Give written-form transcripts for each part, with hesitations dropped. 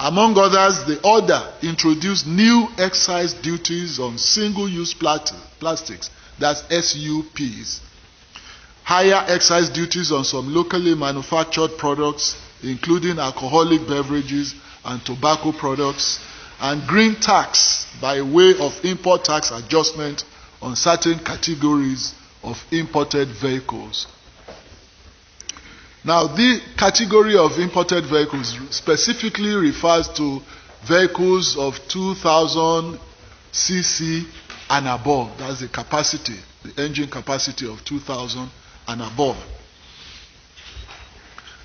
Among others, the order introduced new excise duties on single-use plastics, that's SUPs, higher excise duties on some locally manufactured products, including alcoholic beverages and tobacco products, and green tax by way of import tax adjustment on certain categories of imported vehicles. Now, the category of imported vehicles specifically refers to vehicles of 2,000 cc and above. That's the capacity, the engine capacity of 2,000 and above.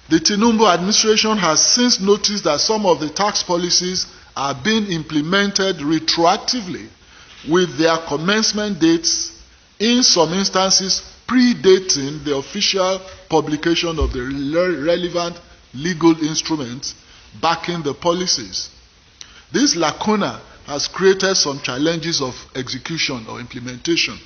The Tinubu administration has since noticed that some of the tax policies are being implemented retroactively with their commencement dates, in some instances predating the official publication of the relevant legal instruments backing the policies. This lacuna has created some challenges of execution or implementation.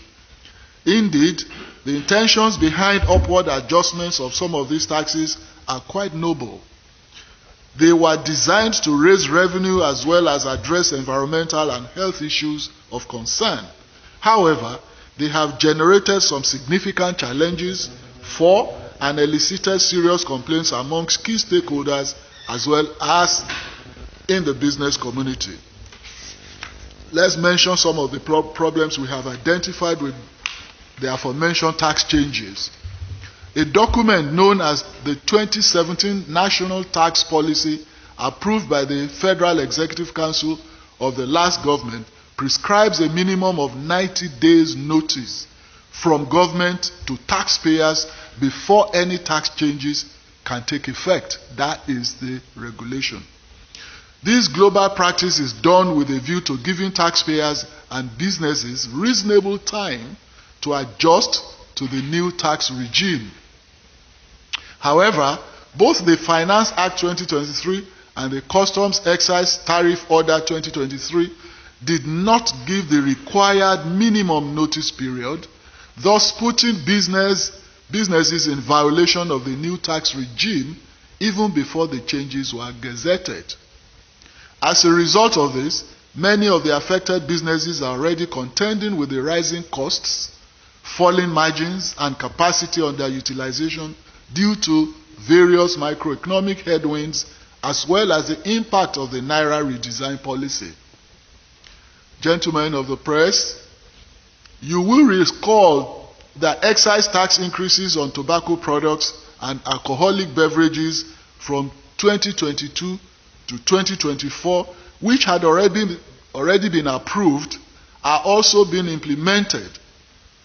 Indeed, the intentions behind upward adjustments of some of these taxes are quite noble. They were designed to raise revenue as well as address environmental and health issues of concern. However, they have generated some significant challenges for and elicited serious complaints amongst key stakeholders as well as in the business community. Let's mention some of the problems we have identified with the aforementioned tax changes. A document known as the 2017 National Tax Policy, approved by the Federal Executive Council of the last government, prescribes a minimum of 90 days notice from government to taxpayers before any tax changes can take effect. That is the regulation. This global practice is done with a view to giving taxpayers and businesses reasonable time to adjust to the new tax regime. However, both the Finance Act 2023 and the Customs Excise Tariff Order 2023 did not give the required minimum notice period, thus putting businesses in violation of the new tax regime even before the changes were gazetted. As a result of this, many of the affected businesses are already contending with the rising costs, falling margins, and capacity underutilization due to various microeconomic headwinds as well as the impact of the Naira redesign policy. Gentlemen of the press, you will recall that excise tax increases on tobacco products and alcoholic beverages from 2022 to 2024, which had already been approved, are also being implemented.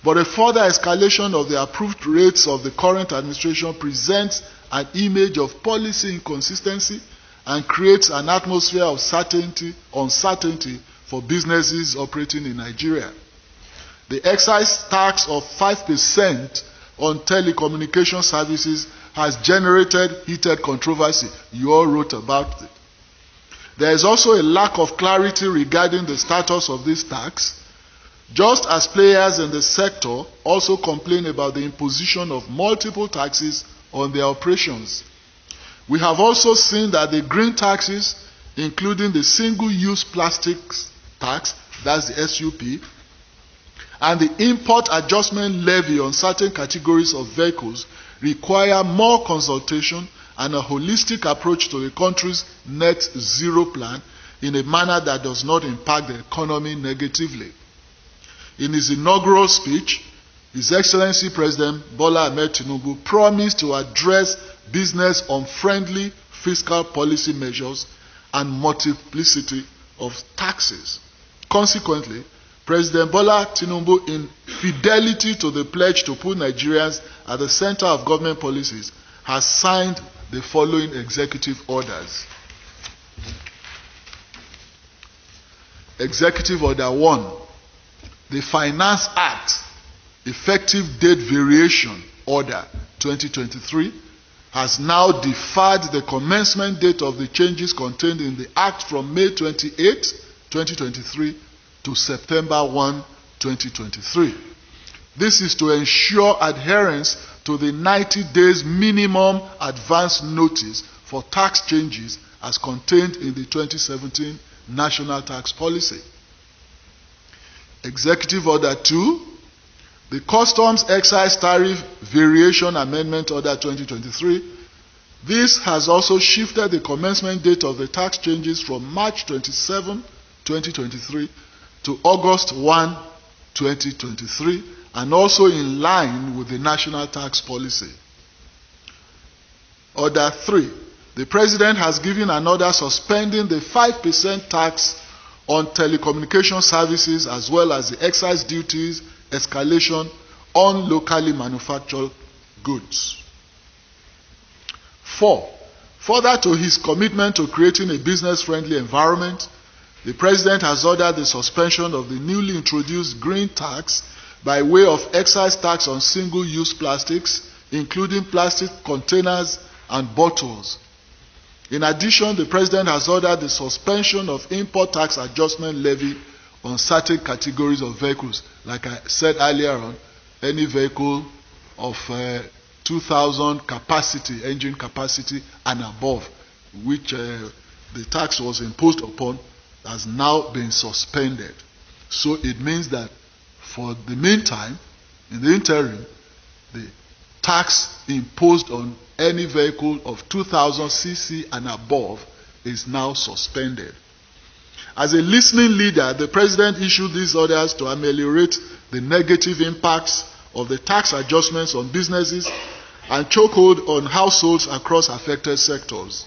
But a further escalation of the approved rates of the current administration presents an image of policy inconsistency and creates an atmosphere of uncertainty for businesses operating in Nigeria. The excise tax of 5% on telecommunication services has generated heated controversy. You all wrote about it. There is also a lack of clarity regarding the status of this tax, just as players in the sector also complain about the imposition of multiple taxes on their operations. We have also seen that the green taxes, including the single-use plastics tax, that's the SUP, and the import adjustment levy on certain categories of vehicles require more consultation and a holistic approach to the country's net zero plan in a manner that does not impact the economy negatively. In his inaugural speech, His Excellency President Bola Ahmed Tinubu promised to address business-unfriendly fiscal policy measures and multiplicity of taxes. Consequently, President Bola Tinubu, in fidelity to the pledge to put Nigerians at the center of government policies, has signed the following executive orders. Executive Order 1. The Finance Act, Effective Date Variation Order 2023, has now deferred the commencement date of the changes contained in the Act from May 28, 2023 to September 1, 2023. This is to ensure adherence to the 90 days minimum advance notice for tax changes as contained in the 2017 National Tax Policy. Executive Order 2, the Customs Excise Tariff Variation Amendment Order 2023. This has also shifted the commencement date of the tax changes from March 27, 2023 to August 1, 2023, and also in line with the National Tax Policy. Order 3. The President has given an order suspending the 5% tax on telecommunication services as well as the excise duties escalation on locally manufactured goods. 4. Further to his commitment to creating a business-friendly environment, the President has ordered the suspension of the newly introduced green tax by way of excise tax on single-use plastics, including plastic containers and bottles. In addition, the President has ordered the suspension of import tax adjustment levy on certain categories of vehicles. Like I said earlier on, any vehicle of 2,000 capacity, engine capacity and above, which the tax was imposed upon, has now been suspended. So it means that for the meantime, in the interim, the tax imposed on any vehicle of 2,000 cc and above is now suspended. As a listening leader, the President issued these orders to ameliorate the negative impacts of the tax adjustments on businesses and chokehold on households across affected sectors.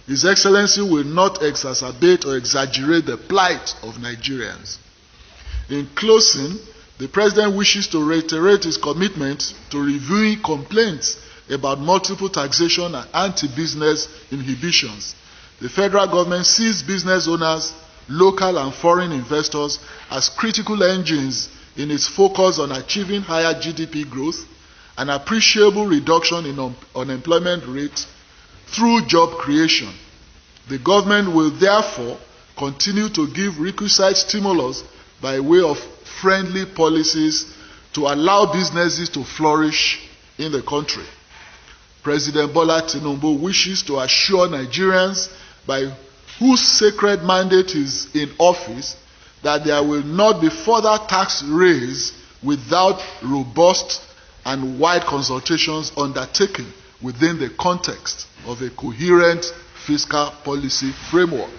His Excellency will not exacerbate or exaggerate the plight of Nigerians. In closing, the President wishes to reiterate his commitment to reviewing complaints about multiple taxation and anti-business inhibitions. The federal government sees business owners, local and foreign investors as critical engines in its focus on achieving higher GDP growth, an appreciable reduction in unemployment rate through job creation. The government will therefore continue to give requisite stimulus by way of friendly policies to allow businesses to flourish in the country. President Bola Tinubu wishes to assure Nigerians by whose sacred mandate is in office that there will not be further tax raise without robust and wide consultations undertaken within the context of a coherent fiscal policy framework.